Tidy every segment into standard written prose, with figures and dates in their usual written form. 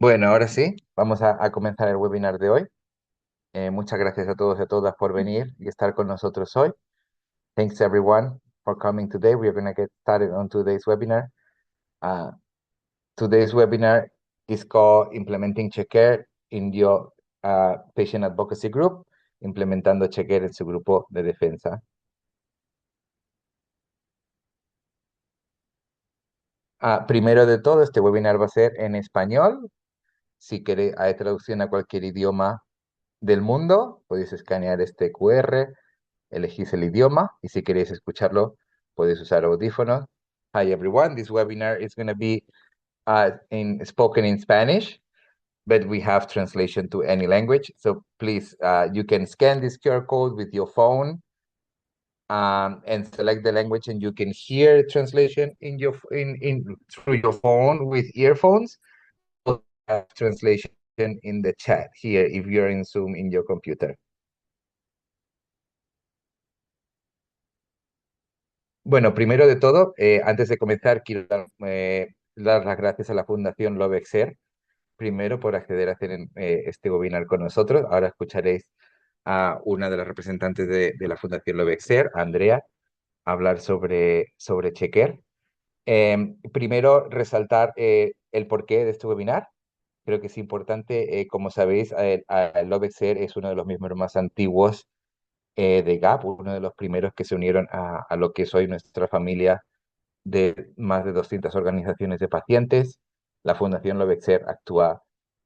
Bueno, ahora sí, vamos a comenzar el webinar de hoy. Muchas gracias a todos y a todas por venir y estar con nosotros hoy. Thanks everyone for coming today. We are going to get started on today's webinar. Uh, Today's webinar is called Implementing Checker in your Patient Advocacy Group, implementando Checker en su grupo de defensa. Primero de todo, este webinar va a ser en español. Si queréis, hay traducción a cualquier idioma del mundo, podéis escanear este QR, elegís el idioma y si queréis escucharlo, podéis usar audífonos. Hi everyone, this webinar is going to be spoken in Spanish, but we have translation to any language. So please, you can scan this QR code with your phone and select the language, and you can hear translation in through your phone with earphones. Or have translation in the chat here if you're in Zoom in your computer. Bueno, primero de todo, antes de comenzar, quiero dar las gracias a la Fundación Lovexer, primero por acceder a hacer este webinar con nosotros. Ahora escucharéis a una de las representantes de la Fundación Lovexer, Andrea, hablar sobre Chequer. Primero, resaltar el porqué de este webinar. Creo que es importante, como sabéis, Lovexer es uno de los miembros más antiguos de GAP, uno de los primeros que se unieron a lo que es hoy nuestra familia de más de 200 organizaciones de pacientes. La Fundación Lovexer actúa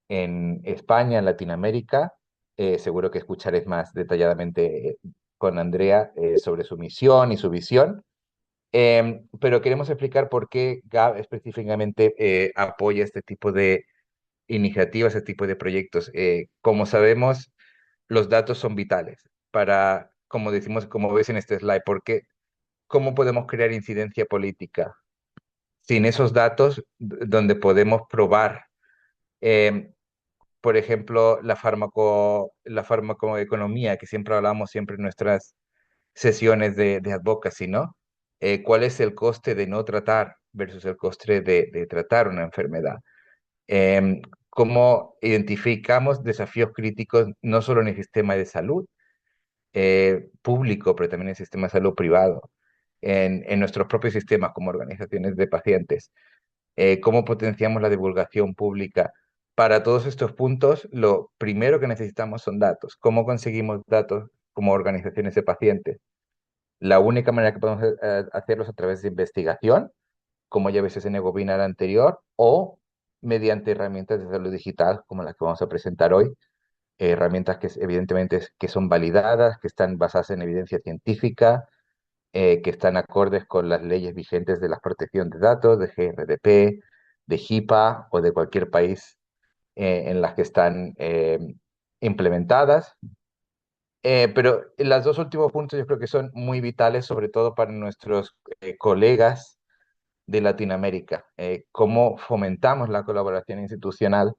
en España, en Latinoamérica. Seguro que escucharéis más detalladamente con Andrea sobre su misión y su visión. Pero queremos explicar por qué GAP específicamente apoya este tipo de iniciativas, este tipo de proyectos. Como sabemos, los datos son vitales para, como decimos, como ves en este slide, porque ¿cómo podemos crear incidencia política sin esos datos donde podemos probar, eh, por ejemplo, la farmacoeconomía, que siempre hablamos siempre en nuestras sesiones de advocacy, ¿no? ¿Cuál es el coste de no tratar versus el coste de tratar una enfermedad? ¿Cómo identificamos desafíos críticos no solo en el sistema de salud público, pero también en el sistema de salud privado, en nuestros propios sistemas como organizaciones de pacientes? ¿Cómo potenciamos la divulgación pública? Para todos estos puntos, lo primero que necesitamos son datos. ¿Cómo conseguimos datos como organizaciones de pacientes? La única manera que podemos hacerlo es a través de investigación, como ya ves en el webinar anterior, o mediante herramientas de salud digital, como las que vamos a presentar hoy, herramientas que evidentemente que son validadas, que están basadas en evidencia científica, que están acordes con las leyes vigentes de la protección de datos, de GRDP, de HIPAA o de cualquier país en las que están implementadas. Pero los dos últimos puntos yo creo que son muy vitales, sobre todo para nuestros colegas de Latinoamérica. ¿Cómo fomentamos la colaboración institucional?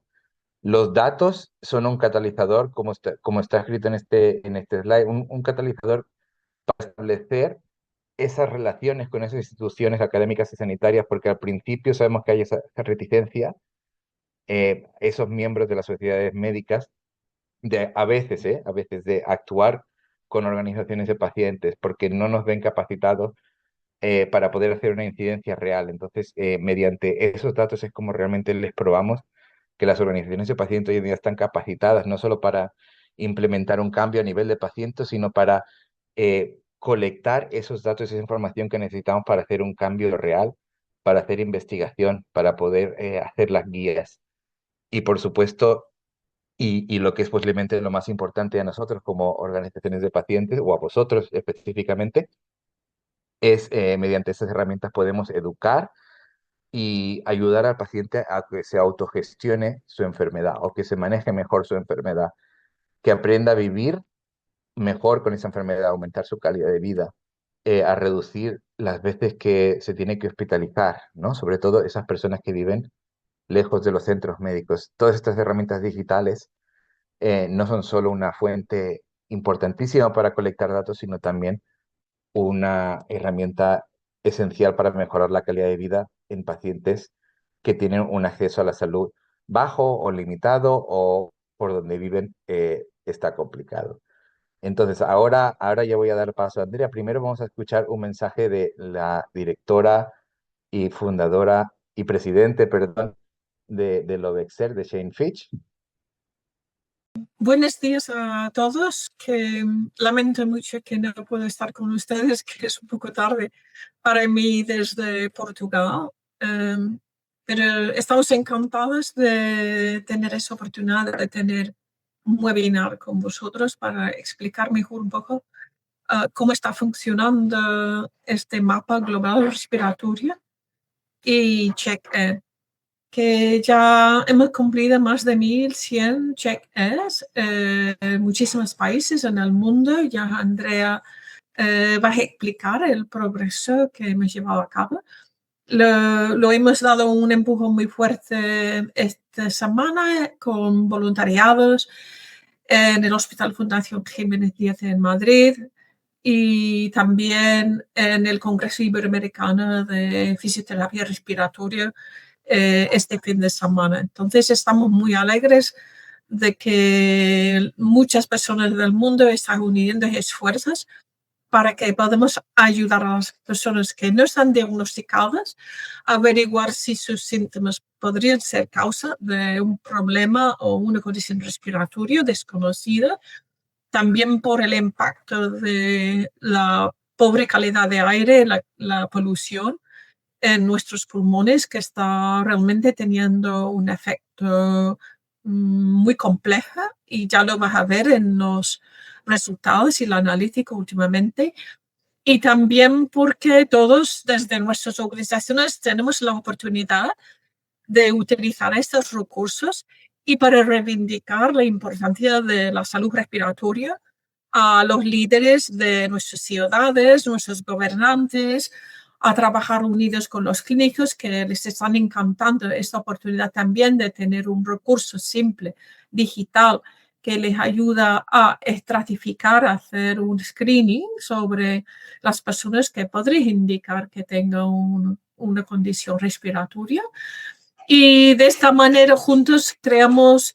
Los datos son un catalizador, como está escrito en este slide, un catalizador para establecer esas relaciones con esas instituciones académicas y sanitarias, porque al principio sabemos que hay esa reticencia, esos miembros de las sociedades médicas, a veces de actuar con organizaciones de pacientes, porque no nos ven capacitados para poder hacer una incidencia real. Entonces, mediante esos datos es como realmente les probamos que las organizaciones de pacientes hoy en día están capacitadas no solo para implementar un cambio a nivel de pacientes, sino para colectar esos datos y esa información que necesitamos para hacer un cambio real, para hacer investigación, para poder hacer las guías. Y por supuesto, y lo que es posiblemente lo más importante a nosotros como organizaciones de pacientes, o a vosotros específicamente, es mediante esas herramientas podemos educar y ayudar al paciente a que se autogestione su enfermedad o que se maneje mejor su enfermedad, que aprenda a vivir mejor con esa enfermedad, aumentar su calidad de vida, a reducir las veces que se tiene que hospitalizar, ¿no? Sobre todo esas personas que viven lejos de los centros médicos. Todas estas herramientas digitales no son solo una fuente importantísima para colectar datos, sino también una herramienta esencial para mejorar la calidad de vida en pacientes que tienen un acceso a la salud bajo o limitado o por donde viven está complicado. Entonces, ahora ya voy a dar paso a Andrea. Primero vamos a escuchar un mensaje de la directora y fundadora y presidente, perdón, de Lovexer, de Shane Fitch. Buenos días a todos, que lamento mucho que no puedo estar con ustedes, que es un poco tarde para mí desde Portugal, pero estamos encantados de tener esa oportunidad de tener un webinar con vosotros para explicar mejor un poco cómo está funcionando este mapa global respiratorio y check-in, que ya hemos cumplido más de 1.100 check-ins en muchísimos países en el mundo. Ya Andrea va a explicar el progreso que hemos llevado a cabo. Lo hemos dado un empujón muy fuerte esta semana con voluntariados en el Hospital Fundación Jiménez Díaz en Madrid y también en el Congreso Iberoamericano de Fisioterapia Respiratoria este fin de semana. Entonces estamos muy alegres de que muchas personas del mundo están uniendo esfuerzos para que podamos ayudar a las personas que no están diagnosticadas a averiguar si sus síntomas podrían ser causa de un problema o una condición respiratoria desconocida, también por el impacto de la pobre calidad de aire, la polución en nuestros pulmones, que está realmente teniendo un efecto muy complejo, y ya lo vas a ver en los resultados y la analítica últimamente. Y también porque todos desde nuestras organizaciones tenemos la oportunidad de utilizar estos recursos y para reivindicar la importancia de la salud respiratoria a los líderes de nuestras ciudades, nuestros gobernantes, a trabajar unidos con los clínicos, que les están encantando esta oportunidad también de tener un recurso simple, digital, que les ayuda a estratificar, a hacer un screening sobre las personas que podrían indicar que tengan una condición respiratoria. Y de esta manera juntos creamos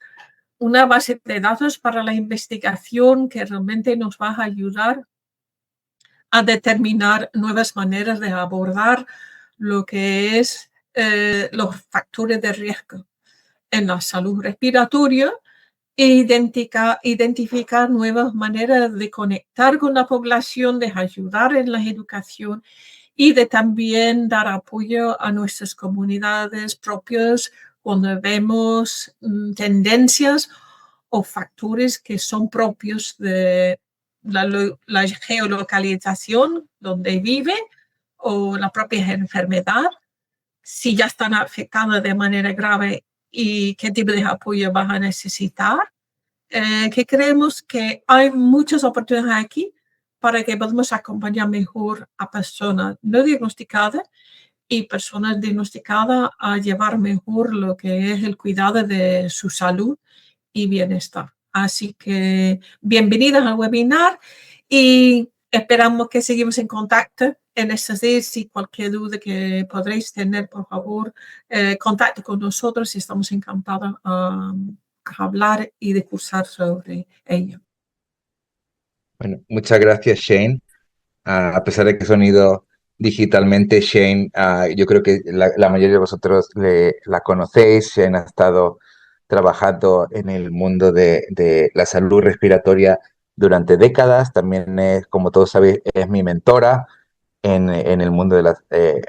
una base de datos para la investigación que realmente nos va a ayudar a determinar nuevas maneras de abordar lo que es los factores de riesgo en la salud respiratoria e identificar nuevas maneras de conectar con la población, de ayudar en la educación y de también dar apoyo a nuestras comunidades propias cuando vemos tendencias o factores que son propios de la geolocalización donde vive o la propia enfermedad, si ya están afectadas de manera grave y qué tipo de apoyo van a necesitar. Que creemos que hay muchas oportunidades aquí para que podamos acompañar mejor a personas no diagnosticadas y personas diagnosticadas a llevar mejor lo que es el cuidado de su salud y bienestar. Así que bienvenidas al webinar y esperamos que seguimos en contacto en estos días. Si cualquier duda que podréis tener, por favor, contacte con nosotros y estamos encantados a hablar y discursar sobre ello. Bueno, muchas gracias, Shane. A pesar de que he unido digitalmente, Shane, yo creo que la mayoría de vosotros la conocéis. Shane ha estado trabajando en el mundo de la salud respiratoria durante décadas. También es, como todos sabéis, es mi mentora en el mundo de las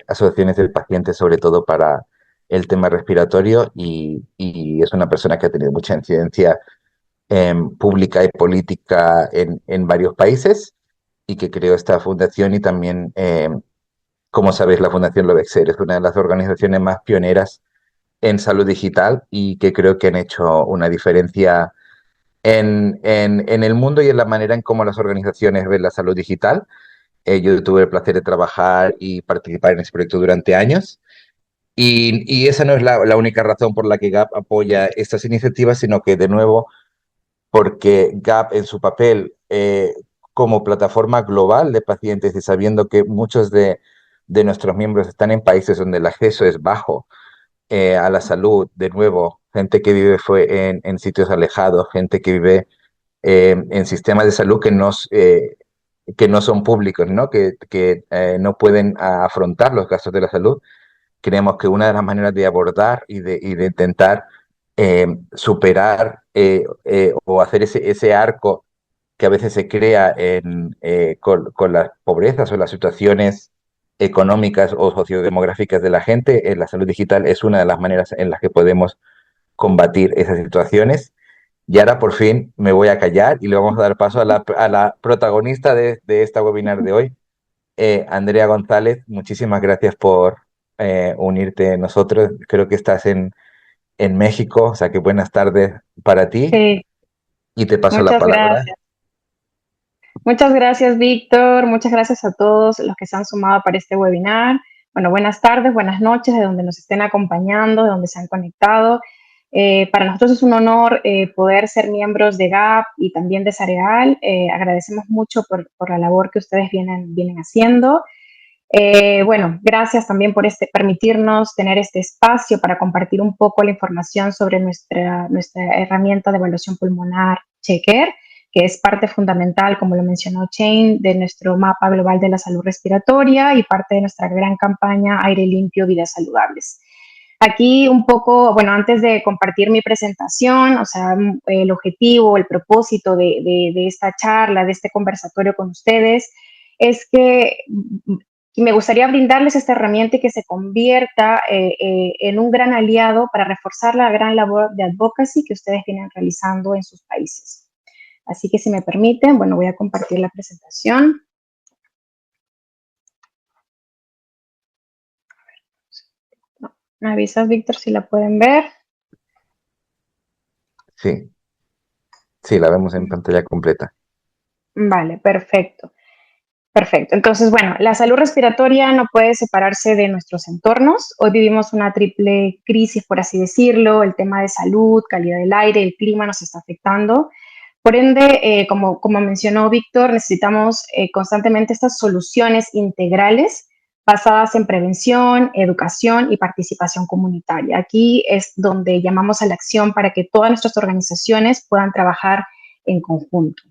asociaciones de pacientes, sobre todo para el tema respiratorio, y es una persona que ha tenido mucha incidencia pública y política en varios países y que creó esta fundación y también, como sabéis, la Fundación Lovexer es una de las organizaciones más pioneras en salud digital y que creo que han hecho una diferencia en el mundo y en la manera en cómo las organizaciones ven la salud digital. Yo tuve el placer de trabajar y participar en ese proyecto durante años. Y esa no es la única razón por la que GAP apoya estas iniciativas, sino que, de nuevo, porque GAP en su papel como plataforma global de pacientes y sabiendo que muchos de nuestros miembros están en países donde el acceso es bajo a la salud, de nuevo, gente que vive en sitios alejados, gente que vive en sistemas de salud que no son públicos, ¿no? Que no pueden afrontar los gastos de la salud. Creemos que una de las maneras de abordar y de intentar superar o hacer ese arco que a veces se crea con las pobrezas o las situaciones económicas o sociodemográficas de la gente, la salud digital es una de las maneras en las que podemos combatir esas situaciones. Y ahora por fin me voy a callar y le vamos a dar paso a la protagonista de esta webinar de hoy, Andrea González. Muchísimas gracias por unirte a nosotros. Creo que estás en México, o sea que buenas tardes para ti Sí, y te paso la muchas palabra. gracias. Muchas gracias, Víctor. Muchas gracias a todos los que se han sumado para este webinar. Bueno, buenas tardes, buenas noches, de donde nos estén acompañando, de donde se han conectado. Para nosotros es un honor poder ser miembros de GAP y también de Sareal. Agradecemos mucho por la labor que ustedes vienen haciendo. Bueno, gracias también por permitirnos tener este espacio para compartir un poco la información sobre nuestra herramienta de evaluación pulmonar Checker, que es parte fundamental, como lo mencionó Shane, de nuestro mapa global de la salud respiratoria y parte de nuestra gran campaña Aire Limpio, Vidas Saludables. Aquí un poco, bueno, antes de compartir mi presentación, o sea, el objetivo, el propósito de esta charla, de este conversatorio con ustedes, es que me gustaría brindarles esta herramienta y que se convierta en un gran aliado para reforzar la gran labor de advocacy que ustedes vienen realizando en sus países. Así que si me permiten, bueno, voy a compartir la presentación. ¿Me avisas, Víctor, si la pueden ver? Sí, sí, la vemos en pantalla completa. Vale, perfecto. Perfecto. Entonces, bueno, la salud respiratoria no puede separarse de nuestros entornos. Hoy vivimos una triple crisis, por así decirlo. El tema de salud, calidad del aire, el clima nos está afectando. Por ende, como mencionó Víctor, necesitamos constantemente estas soluciones integrales basadas en prevención, educación y participación comunitaria. Aquí es donde llamamos a la acción para que todas nuestras organizaciones puedan trabajar en conjunto.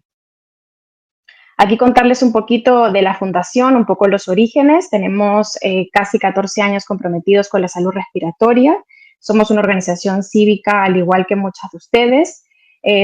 Aquí contarles un poquito de la fundación, un poco los orígenes. Tenemos casi 14 años comprometidos con la salud respiratoria. Somos una organización cívica, al igual que muchas de ustedes.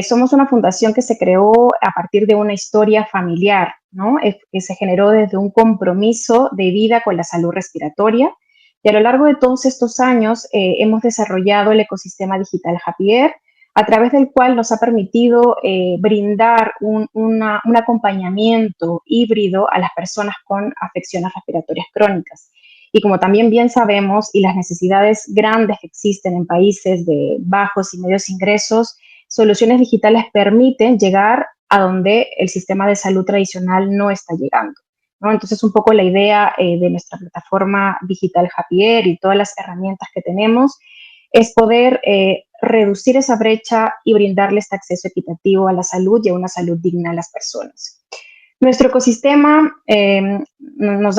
Somos una fundación que se creó a partir de una historia familiar, ¿no? Que se generó desde un compromiso de vida con la salud respiratoria. Y a lo largo de todos estos años hemos desarrollado el ecosistema digital Japier, a través del cual nos ha permitido brindar un acompañamiento híbrido a las personas con afecciones respiratorias crónicas. Y como también bien sabemos, y las necesidades grandes que existen en países de bajos y medios ingresos, soluciones digitales permiten llegar a donde el sistema de salud tradicional no está llegando, ¿no? Entonces, un poco la idea de nuestra plataforma digital Japier y todas las herramientas que tenemos es poder reducir esa brecha y brindarle este acceso equitativo a la salud y a una salud digna a las personas. Nuestro ecosistema, nos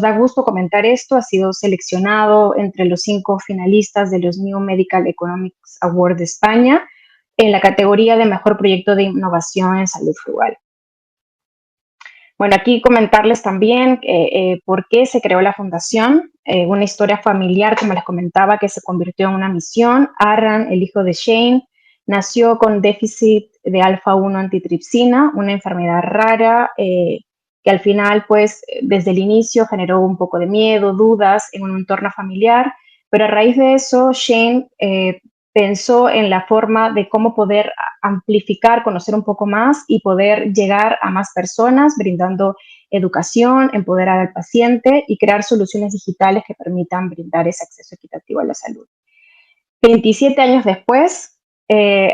da gusto comentar esto, ha sido seleccionado entre los 5 finalistas de los New Medical Economics Award de España en la categoría de Mejor Proyecto de Innovación en Salud Frugal. Bueno, aquí comentarles también por qué se creó la fundación, una historia familiar, como les comentaba, que se convirtió en una misión. Arran, el hijo de Shane, nació con déficit de alfa-1 antitripsina, una enfermedad rara que al final, pues, desde el inicio generó un poco de miedo, dudas en un entorno familiar, pero a raíz de eso, Shane pensó en la forma de cómo poder amplificar, conocer un poco más y poder llegar a más personas, brindando educación, empoderar al paciente y crear soluciones digitales que permitan brindar ese acceso equitativo a la salud. 27 años después,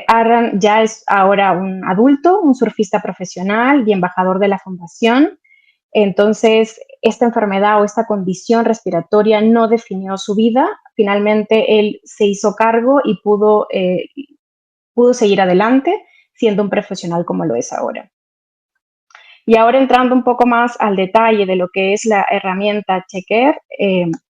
Arran ya es ahora un adulto, un surfista profesional y embajador de la fundación. Entonces, esta enfermedad o esta condición respiratoria no definió su vida. Finalmente, él se hizo cargo y pudo seguir adelante siendo un profesional como lo es ahora. Y ahora entrando un poco más al detalle de lo que es la herramienta Checker,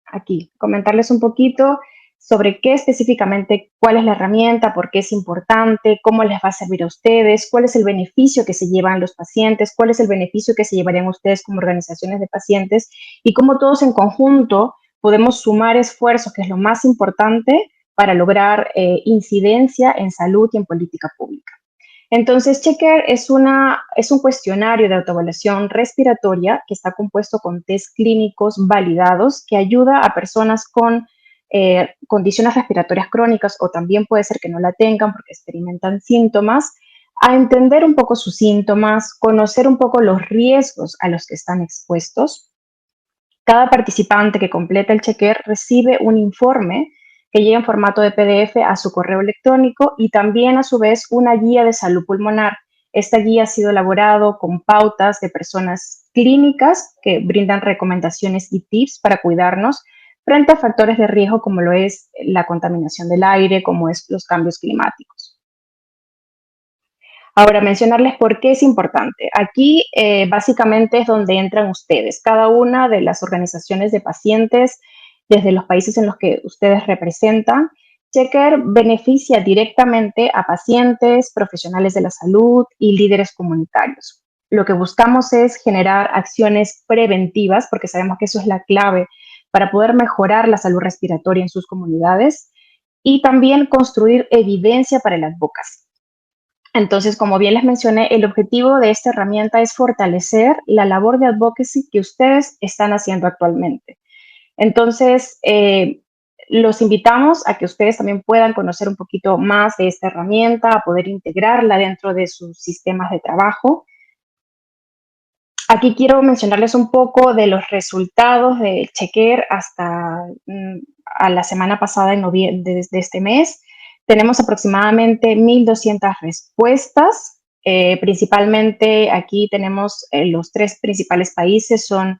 aquí comentarles un poquito. sobre qué específicamente, cuál es la herramienta, por qué es importante, cómo les va a servir a ustedes, cuál es el beneficio que se llevan los pacientes, cuál es el beneficio que se llevarían ustedes como organizaciones de pacientes y cómo todos en conjunto podemos sumar esfuerzos, que es lo más importante, para lograr incidencia en salud y en política pública. Entonces, Checker es un cuestionario de autoevaluación respiratoria que está compuesto con test clínicos validados que ayuda a personas con condiciones respiratorias crónicas o también puede ser que no la tengan porque experimentan síntomas, a entender un poco sus síntomas, conocer un poco los riesgos a los que están expuestos. Cada participante que completa el checker recibe un informe que llega en formato de PDF a su correo electrónico y también a su vez una guía de salud pulmonar. Esta guía ha sido elaborado con pautas de personas clínicas que brindan recomendaciones y tips para cuidarnos frente a factores de riesgo como lo es la contaminación del aire, como es los cambios climáticos. Ahora, mencionarles por qué es importante. Aquí básicamente es donde entran ustedes, cada una de las organizaciones de pacientes desde los países en los que ustedes representan. Checker beneficia directamente a pacientes, profesionales de la salud y líderes comunitarios. Lo que buscamos es generar acciones preventivas, porque sabemos que eso es la clave para poder mejorar la salud respiratoria en sus comunidades y también construir evidencia para el advocacy. Entonces, como bien les mencioné, el objetivo de esta herramienta es fortalecer la labor de advocacy que ustedes están haciendo actualmente. Entonces, los invitamos a que ustedes también puedan conocer un poquito más de esta herramienta, a poder integrarla dentro de sus sistemas de trabajo. Aquí quiero mencionarles un poco de los resultados del checker hasta a la semana pasada, en noviembre de este mes. Tenemos aproximadamente 1.200 respuestas. Principalmente aquí tenemos los 3 principales países, son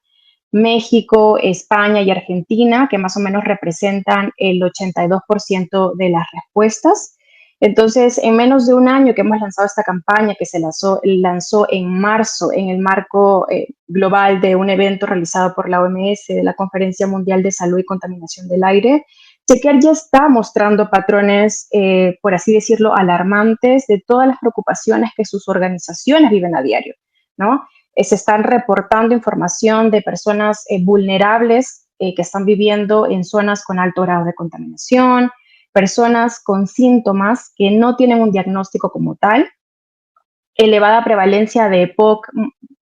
México, España y Argentina, que más o menos representan el 82% de las respuestas. Entonces, en menos de un año que hemos lanzado esta campaña, que se lanzó en marzo en el marco global de un evento realizado por la OMS, de la Conferencia Mundial de Salud y Contaminación del Aire, Checker ya está mostrando patrones, por así decirlo, alarmantes de todas las preocupaciones que sus organizaciones viven a diario, ¿no? Se están reportando información de personas vulnerables que están viviendo en zonas con alto grado de contaminación, personas con síntomas que no tienen un diagnóstico como tal, elevada prevalencia de EPOC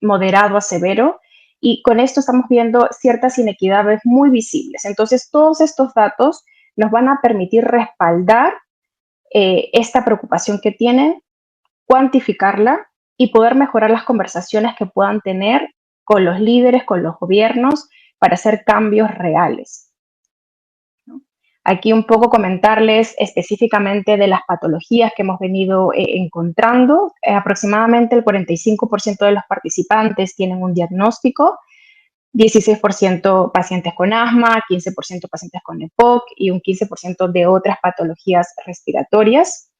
moderado a severo, y con esto estamos viendo ciertas inequidades muy visibles. Entonces, todos estos datos nos van a permitir respaldar esta preocupación que tienen, cuantificarla y poder mejorar las conversaciones que puedan tener con los líderes, con los gobiernos, para hacer cambios reales. Aquí un poco comentarles específicamente de las patologías que hemos venido encontrando. Aproximadamente el 45% de los participantes tienen un diagnóstico, 16% pacientes con asma, 15% pacientes con EPOC y un 15% de otras patologías respiratorias.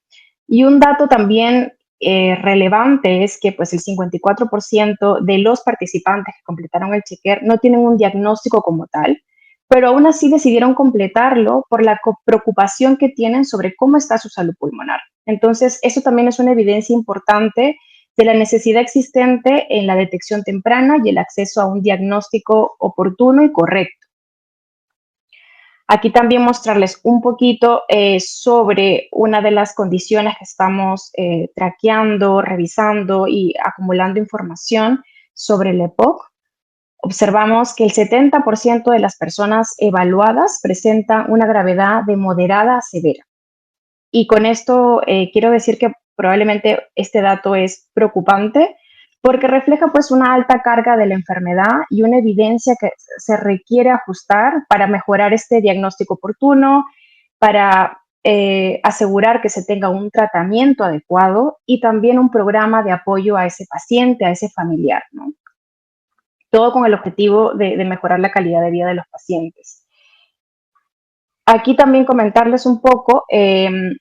Y un dato también relevante es que pues, el 54% de los participantes que completaron el checker no tienen un diagnóstico como tal, pero aún así decidieron completarlo por la preocupación que tienen sobre cómo está su salud pulmonar. Entonces, eso también es una evidencia importante de la necesidad existente en la detección temprana y el acceso a un diagnóstico oportuno y correcto. Aquí también mostrarles un poquito sobre una de las condiciones que estamos traqueando, revisando y acumulando información sobre el EPOC. Observamos que el 70% de las personas evaluadas presentan una gravedad de moderada a severa. Y con esto quiero decir que probablemente este dato es preocupante porque refleja pues una alta carga de la enfermedad y una evidencia que se requiere ajustar para mejorar este diagnóstico oportuno, para asegurar que se tenga un tratamiento adecuado y también un programa de apoyo a ese paciente, a ese familiar, ¿no? Todo con el objetivo de mejorar la calidad de vida de los pacientes. Aquí también comentarles un poco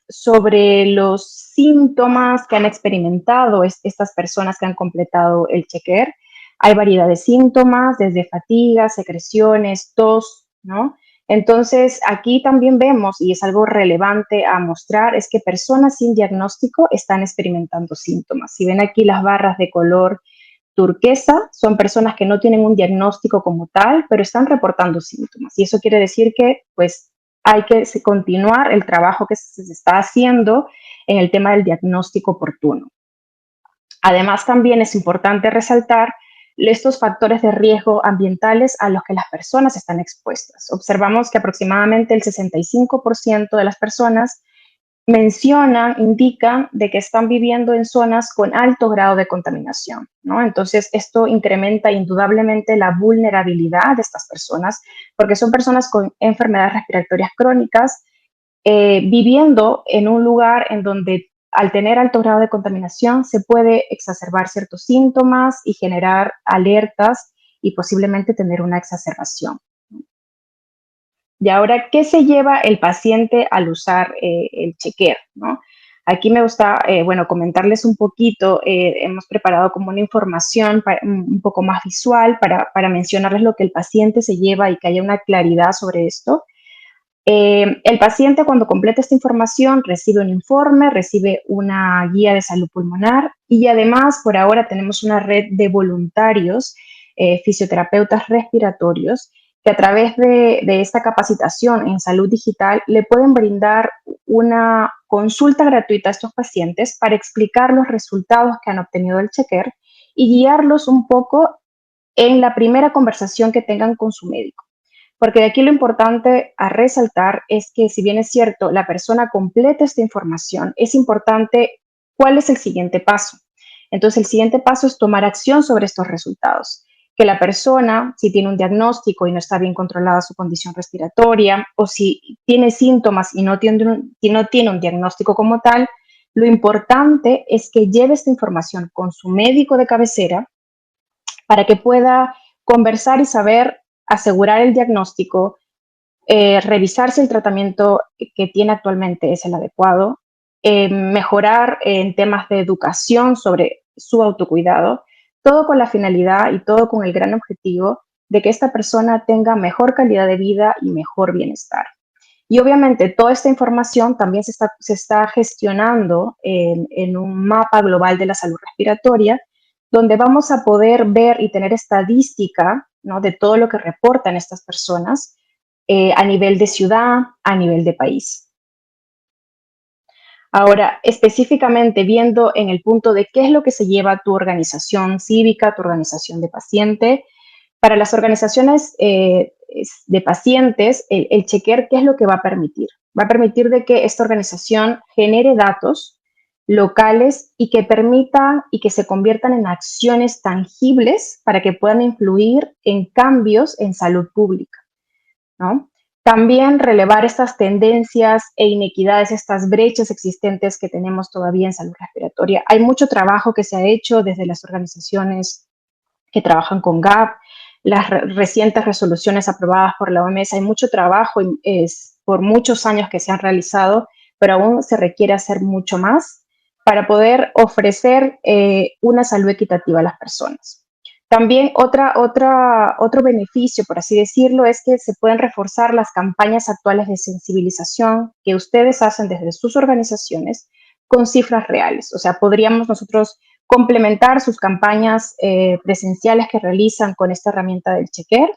sobre los síntomas que han experimentado estas personas que han completado el checker. Hay variedad de síntomas, desde fatiga, secreciones, tos, ¿no? Entonces, aquí también vemos, y es algo relevante a mostrar, es que personas sin diagnóstico están experimentando síntomas. Si ven aquí las barras de color turquesa, son personas que no tienen un diagnóstico como tal, pero están reportando síntomas. Y eso quiere decir que, pues, hay que continuar el trabajo que se está haciendo en el tema del diagnóstico oportuno. Además, también es importante resaltar estos factores de riesgo ambientales a los que las personas están expuestas. Observamos que aproximadamente el 65% de las personas indican de que están viviendo en zonas con alto grado de contaminación, ¿no? Entonces, esto incrementa indudablemente la vulnerabilidad de estas personas, porque son personas con enfermedades respiratorias crónicas, viviendo en un lugar en donde al tener alto grado de contaminación se puede exacerbar ciertos síntomas y generar alertas y posiblemente tener una exacerbación. Y ahora, ¿qué se lleva el paciente al usar el checker, ¿no? Aquí me gusta, comentarles un poquito, hemos preparado como una información un poco más visual para mencionarles lo que el paciente se lleva y que haya una claridad sobre esto. El paciente, cuando completa esta información, recibe un informe, recibe una guía de salud pulmonar y además, por ahora, tenemos una red de voluntarios, fisioterapeutas respiratorios, que a través de esta capacitación en salud digital le pueden brindar una consulta gratuita a estos pacientes para explicar los resultados que han obtenido del checker y guiarlos un poco en la primera conversación que tengan con su médico. Porque de aquí lo importante a resaltar es que, si bien es cierto, la persona completa esta información, es importante cuál es el siguiente paso. Entonces, el siguiente paso es tomar acción sobre estos resultados. Que la persona, si tiene un diagnóstico y no está bien controlada su condición respiratoria, o si tiene síntomas y no tiene un diagnóstico como tal, lo importante es que lleve esta información con su médico de cabecera para que pueda conversar y saber asegurar el diagnóstico, revisar si el tratamiento que tiene actualmente es el adecuado, mejorar en temas de educación sobre su autocuidado, todo con la finalidad y todo con el gran objetivo de que esta persona tenga mejor calidad de vida y mejor bienestar. Y obviamente toda esta información también se está gestionando en un mapa global de la salud respiratoria, donde vamos a poder ver y tener estadística, ¿no?, de todo lo que reportan estas personas a nivel de ciudad, a nivel de país. Ahora, específicamente viendo en el punto de qué es lo que se lleva tu organización cívica, tu organización de paciente, para las organizaciones de pacientes, el checker, ¿qué es lo que va a permitir? Va a permitir de que esta organización genere datos locales y que permita y que se conviertan en acciones tangibles para que puedan influir en cambios en salud pública, ¿no? También relevar estas tendencias e inequidades, estas brechas existentes que tenemos todavía en salud respiratoria. Hay mucho trabajo que se ha hecho desde las organizaciones que trabajan con GAP, las recientes resoluciones aprobadas por la OMS. Hay mucho trabajo por muchos años que se han realizado, pero aún se requiere hacer mucho más para poder ofrecer una salud equitativa a las personas. También otro beneficio, por así decirlo, es que se pueden reforzar las campañas actuales de sensibilización que ustedes hacen desde sus organizaciones con cifras reales. O sea, podríamos nosotros complementar sus campañas presenciales que realizan con esta herramienta del checker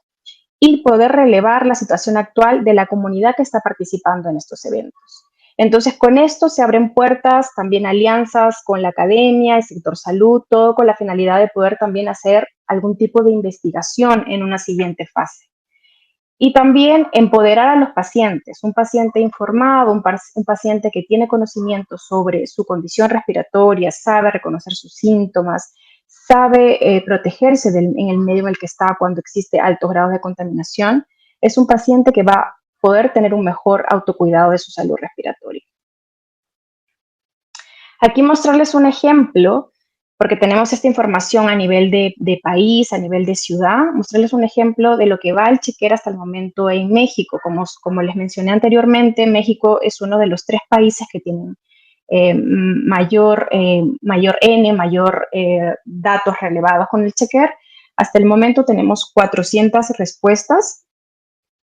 y poder relevar la situación actual de la comunidad que está participando en estos eventos. Entonces, con esto se abren puertas, también alianzas con la academia, el sector salud, todo con la finalidad de poder también hacer algún tipo de investigación en una siguiente fase. Y también empoderar a los pacientes, un paciente informado, un paciente que tiene conocimiento sobre su condición respiratoria, sabe reconocer sus síntomas, sabe protegerse en el medio en el que está cuando existe altos grados de contaminación, es un paciente que va a poder tener un mejor autocuidado de su salud respiratoria. Aquí mostrarles un ejemplo, porque tenemos esta información a nivel de país, a nivel de ciudad, mostrarles un ejemplo de lo que va el checker hasta el momento en México. Como les mencioné anteriormente, México es uno de los 3 países que tienen mayor datos relevados con el checker. Hasta el momento tenemos 400 respuestas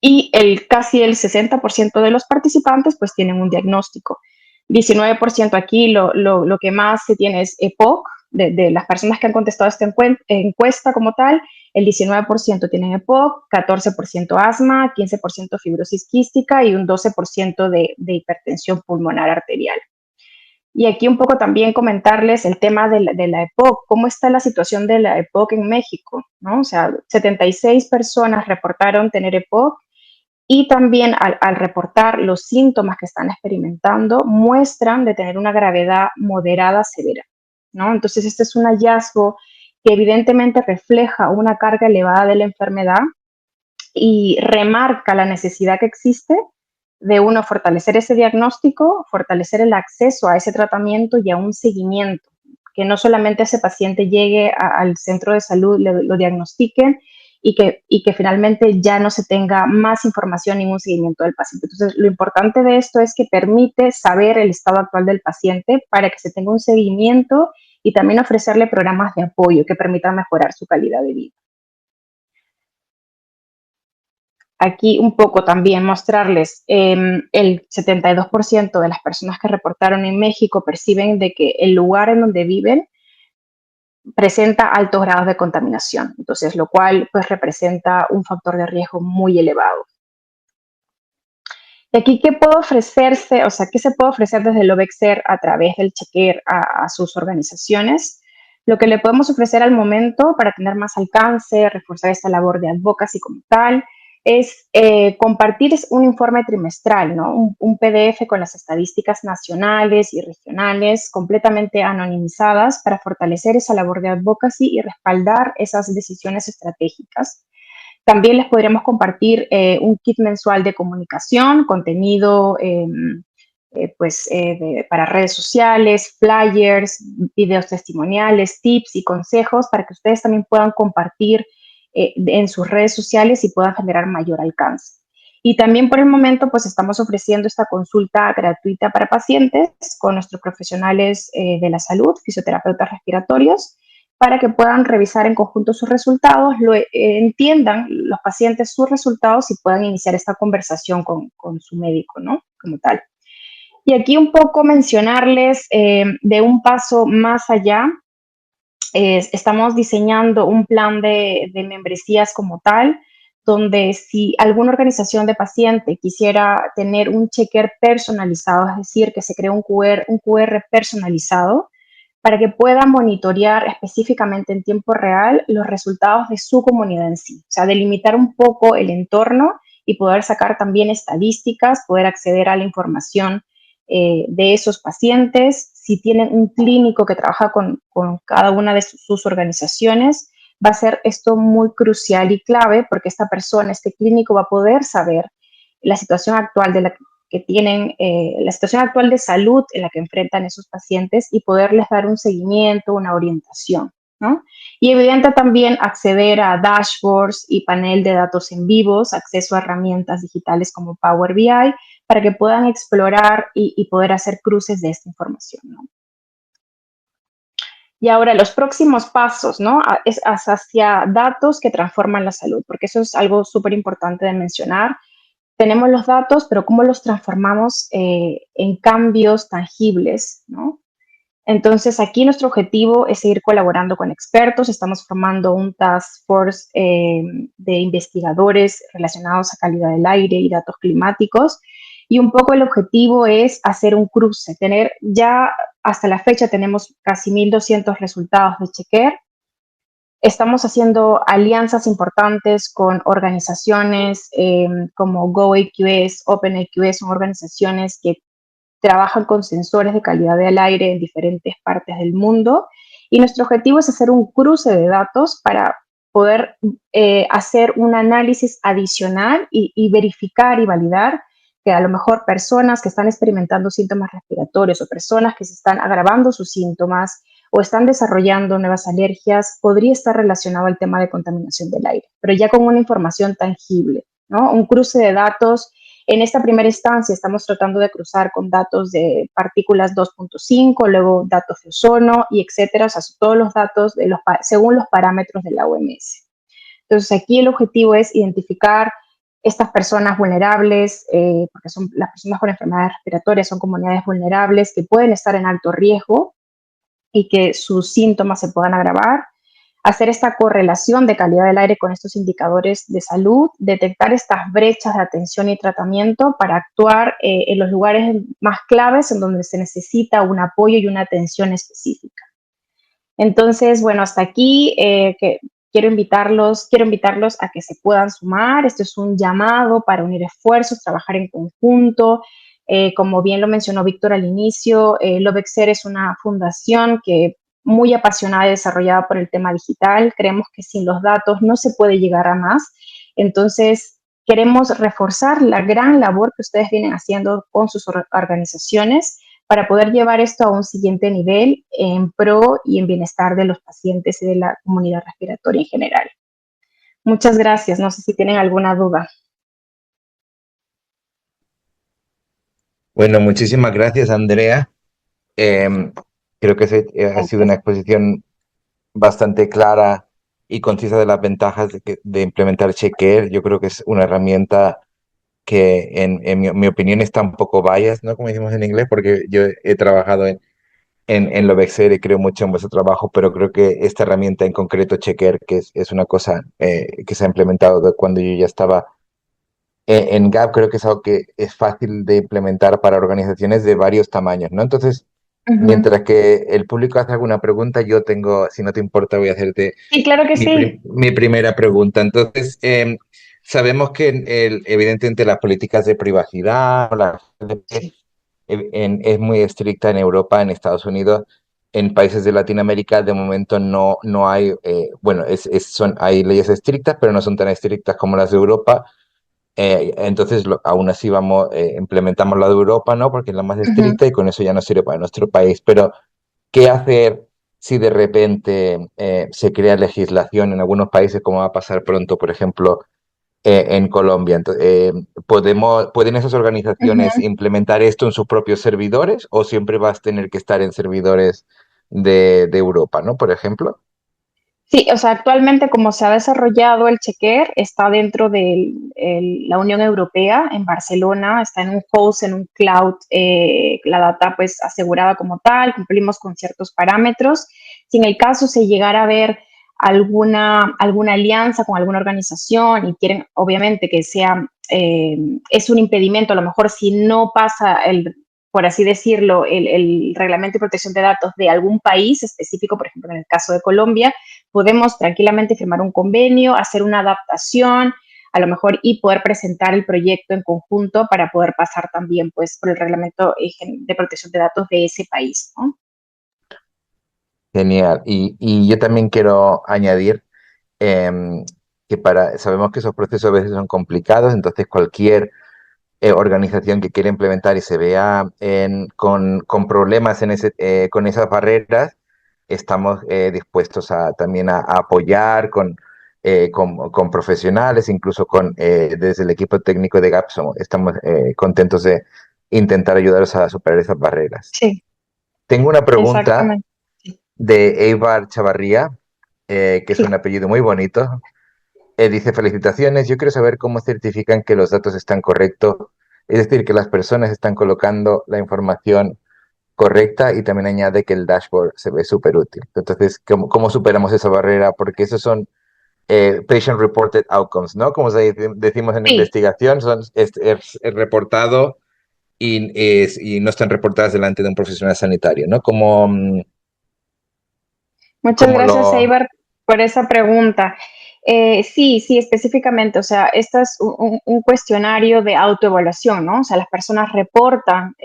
y casi el 60% de los participantes pues tienen un diagnóstico. 19% aquí, lo que más se tiene es EPOC, de las personas que han contestado esta encuesta como tal, el 19% tienen EPOC, 14% asma, 15% fibrosis quística y un 12% de hipertensión pulmonar arterial. Y aquí un poco también comentarles el tema de la EPOC, cómo está la situación de la EPOC en México, ¿no? O sea, 76 personas reportaron tener EPOC y también al reportar los síntomas que están experimentando, muestran de tener una gravedad moderada severa, ¿no? Entonces, este es un hallazgo que evidentemente refleja una carga elevada de la enfermedad y remarca la necesidad que existe de uno fortalecer ese diagnóstico, fortalecer el acceso a ese tratamiento y a un seguimiento, que no solamente ese paciente llegue al centro de salud, lo diagnostiquen y que finalmente ya no se tenga más información ni un seguimiento del paciente. Entonces, lo importante de esto es que permite saber el estado actual del paciente para que se tenga un seguimiento y también ofrecerle programas de apoyo que permitan mejorar su calidad de vida. Aquí un poco también mostrarles, el 72% de las personas que reportaron en México perciben de que el lugar en donde viven presenta altos grados de contaminación, entonces lo cual pues representa un factor de riesgo muy elevado. Y aquí, ¿qué puede ofrecerse? O sea, ¿qué se puede ofrecer desde el OVEXER a través del chequear a sus organizaciones? Lo que le podemos ofrecer al momento para tener más alcance, reforzar esta labor de advocacy como tal, es compartir un informe trimestral, ¿no? Un PDF con las estadísticas nacionales y regionales completamente anonimizadas para fortalecer esa labor de advocacy y respaldar esas decisiones estratégicas. También les podríamos compartir un kit mensual de comunicación, contenido para redes sociales, flyers, videos testimoniales, tips y consejos para que ustedes también puedan compartir en sus redes sociales y puedan generar mayor alcance. Y también por el momento pues estamos ofreciendo esta consulta gratuita para pacientes con nuestros profesionales de la salud, fisioterapeutas respiratorios, para que puedan revisar en conjunto sus resultados, entiendan los pacientes sus resultados y puedan iniciar esta conversación con su médico, ¿no? Como tal. Y aquí un poco mencionarles de un paso más allá, estamos diseñando un plan de membresías como tal, donde si alguna organización de paciente quisiera tener un checker personalizado, es decir, que se cree un QR personalizado, para que puedan monitorear específicamente en tiempo real los resultados de su comunidad en sí. O sea, delimitar un poco el entorno y poder sacar también estadísticas, poder acceder a la información de esos pacientes. Si tienen un clínico que trabaja con cada una de sus organizaciones, va a ser esto muy crucial y clave porque esta persona, este clínico va a poder saber la situación actual de que tienen, la situación actual de salud en la que enfrentan esos pacientes y poderles dar un seguimiento, una orientación, ¿no? Y evidente también acceder a dashboards y panel de datos en vivos, acceso a herramientas digitales como Power BI para que puedan explorar y poder hacer cruces de esta información, ¿no? Y ahora los próximos pasos, ¿no? Es hacia datos que transforman la salud, porque eso es algo súper importante de mencionar. Tenemos los datos, pero ¿cómo los transformamos en cambios tangibles, ¿no? Entonces, aquí nuestro objetivo es seguir colaborando con expertos. Estamos formando un task force de investigadores relacionados a calidad del aire y datos climáticos. Y un poco el objetivo es hacer un cruce. Ya hasta la fecha tenemos casi 1.200 resultados de chequear. Estamos haciendo alianzas importantes con organizaciones como GoAQS, OpenAQS, son organizaciones que trabajan con sensores de calidad del aire en diferentes partes del mundo. Y nuestro objetivo es hacer un cruce de datos para poder hacer un análisis adicional y verificar y validar que a lo mejor personas que están experimentando síntomas respiratorios o personas que se están agravando sus síntomas o están desarrollando nuevas alergias, podría estar relacionado al tema de contaminación del aire, pero ya con una información tangible, ¿no? Un cruce de datos. En esta primera instancia estamos tratando de cruzar con datos de partículas 2.5, luego datos de ozono y etcétera, o sea, todos los datos según los parámetros de la OMS. Entonces, aquí el objetivo es identificar estas personas vulnerables, porque son las personas con enfermedades respiratorias, son comunidades vulnerables que pueden estar en alto riesgo y que sus síntomas se puedan agravar, hacer esta correlación de calidad del aire con estos indicadores de salud, detectar estas brechas de atención y tratamiento para actuar en los lugares más claves en donde se necesita un apoyo y una atención específica. Entonces, bueno, hasta aquí que quiero invitarlos a que se puedan sumar. Esto es un llamado para unir esfuerzos, trabajar en conjunto. Como bien lo mencionó Víctor al inicio, Lovexer es una fundación que muy apasionada y desarrollada por el tema digital. Creemos que sin los datos no se puede llegar a más. Entonces, queremos reforzar la gran labor que ustedes vienen haciendo con sus organizaciones para poder llevar esto a un siguiente nivel en pro y en bienestar de los pacientes y de la comunidad respiratoria en general. Muchas gracias. No sé si tienen alguna duda. Bueno, muchísimas gracias, Andrea. Creo que ha sido una exposición bastante clara y concisa de las ventajas de implementar Checker. Yo creo que es una herramienta que en mi opinión está un poco biased, ¿no? Como decimos en inglés, porque yo he trabajado en Lovexer y creo mucho en vuestro trabajo, pero creo que esta herramienta en concreto, Checker, que es una cosa que se ha implementado de cuando yo ya estaba en Gap, creo que es algo que es fácil de implementar para organizaciones de varios tamaños, ¿no? Entonces, mientras que el público hace alguna pregunta, yo tengo, si no te importa, voy a hacerte Sí, claro que sí. mi primera pregunta. Entonces, sabemos que evidentemente las políticas de privacidad, es muy estricta en Europa, en Estados Unidos, en países de Latinoamérica de momento no hay, bueno, hay leyes estrictas, pero no son tan estrictas como las de Europa. Entonces, aún así implementamos la de Europa, ¿no? Porque es la más estricta y con eso ya no sirve para nuestro país. Pero, ¿qué hacer si de repente se crea legislación en algunos países, como va a pasar pronto, por ejemplo, en Colombia? Entonces, ¿pueden esas organizaciones implementar esto en sus propios servidores o siempre vas a tener que estar en servidores de Europa, ¿no? Por ejemplo. Sí, o sea, actualmente como se ha desarrollado el Checker, está dentro de la Unión Europea, en Barcelona, está en un host, en un cloud, la data pues asegurada como tal, cumplimos con ciertos parámetros. Si en el caso se llegara a ver alguna alianza con alguna organización y quieren obviamente que sea, es un impedimento, a lo mejor si no pasa por así decirlo, el reglamento de protección de datos de algún país específico, por ejemplo, en el caso de Colombia, podemos tranquilamente firmar un convenio, hacer una adaptación, a lo mejor, y poder presentar el proyecto en conjunto para poder pasar también, pues, por el reglamento de protección de datos de ese país, ¿no? Genial. Y yo también quiero añadir que sabemos que esos procesos a veces son complicados, entonces cualquier organización que quiera implementar y se vea con problemas con esas barreras, estamos dispuestos también a apoyar con profesionales, incluso desde el equipo técnico de GAP estamos contentos de intentar ayudaros a superar esas barreras. Sí. Tengo una pregunta Exactamente. de Eibar Chavarría, que es un apellido muy bonito. Dice, felicitaciones, yo quiero saber cómo certifican que los datos están correctos, es decir, que las personas están colocando la información correcta, y también añade que el dashboard se ve súper útil. Entonces, ¿cómo superamos esa barrera? Porque esos son patient reported outcomes, ¿no? Como decimos en la investigación, es reportado y no están reportadas delante de un profesional sanitario, ¿no? Muchas gracias, Eibar, por esa pregunta. Sí, específicamente, o sea, este es un cuestionario de autoevaluación, ¿no? O sea, las personas reportan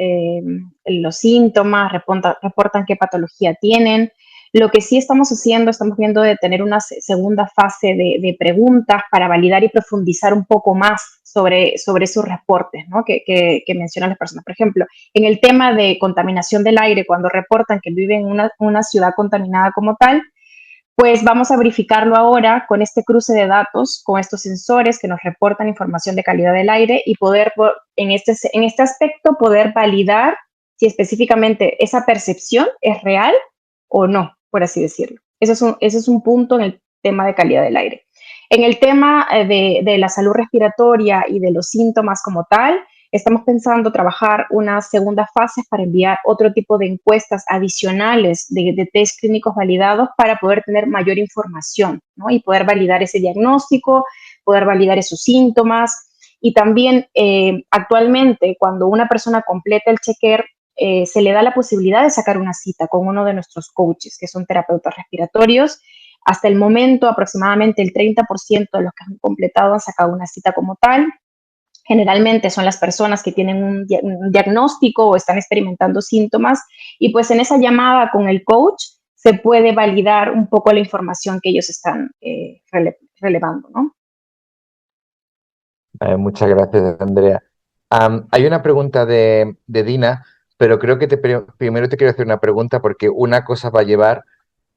los síntomas, reportan qué patología tienen. Lo que sí estamos haciendo, estamos viendo de tener una segunda fase de preguntas para validar y profundizar un poco más sobre esos reportes, ¿no? que mencionan las personas. Por ejemplo, en el tema de contaminación del aire, cuando reportan que viven en una ciudad contaminada como tal, pues vamos a verificarlo ahora con este cruce de datos, con estos sensores que nos reportan información de calidad del aire y poder, en este aspecto, poder validar si específicamente esa percepción es real o no, por así decirlo. Ese es un punto en el tema de calidad del aire. En el tema de la salud respiratoria y de los síntomas como tal, estamos pensando trabajar una segunda fase para enviar otro tipo de encuestas adicionales de test clínicos validados para poder tener mayor información, ¿no? Y poder validar ese diagnóstico, poder validar esos síntomas. Y también actualmente cuando una persona completa el checker, se le da la posibilidad de sacar una cita con uno de nuestros coaches, que son terapeutas respiratorios. Hasta el momento, aproximadamente el 30% de los que han completado han sacado una cita como tal. Generalmente son las personas que tienen un diagnóstico o están experimentando síntomas y pues en esa llamada con el coach se puede validar un poco la información que ellos están relevando, ¿no? Muchas gracias, Andrea. Hay una pregunta de Dina, pero creo que primero te quiero hacer una pregunta porque una cosa va a llevar